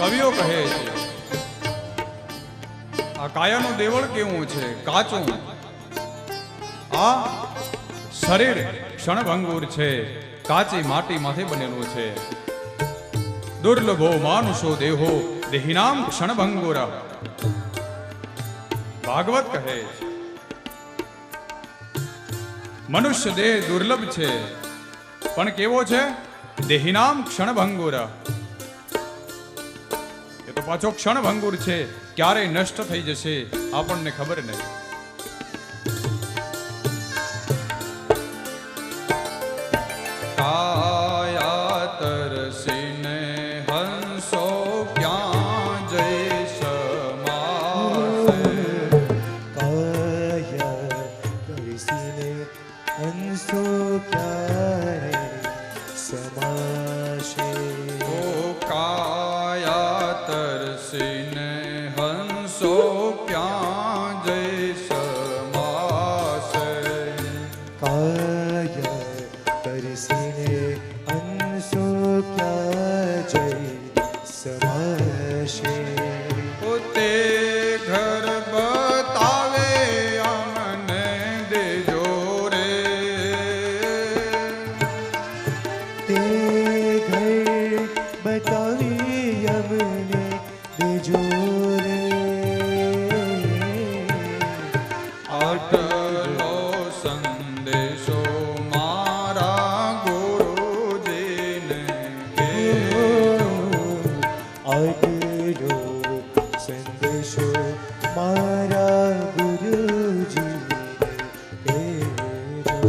કવિઓ કહે છે આ કાયાનું દેવળ કેવું છે, કાચું. આ શરીર ક્ષણભંગુર છે, કાચી માટીમાંથી બનેલું છે. દુર્લભો માનુષો દેહો દેહિનામ ક્ષણભંગુર. ભાગવત કહે છે મનુષ્ય દેહ દુર્લભ છે, પણ કેવો છે? દેહિનામ ક્ષણભંગુર. પાછો ક્ષણભંગુર છે, ક્યારેય નષ્ટ થઈ જશે આપણને ખબર નહીં. કાયા તરસીને હંસો ક્યાં જઈ સમાસે. કાયા તરસીને હંસો ક્યારે સમાશે. ઓ કાયા તરસીને હંસો ક્યાં જઈ સમાસે. કાયા તરસીને હંસો ક્યાં જઈ સમાશે. પોતે ઘર બતાવે અમને દેજો રે. તે ઘર બતાવી અમને દેજો રે. આટલો સંદેશો મારા ગુરુજીને કહેજો. આટલો સંદેશો મારા ગુરુજીને કહેજો.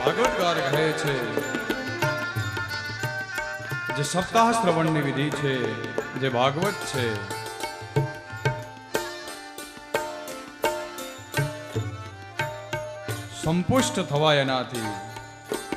ભાગવતકાર કહે છે જે સપ્તાહ શ્રવણની વિધિ છે, જે ભાગવત છે, સંપુષ્ટ થવાય એનાથી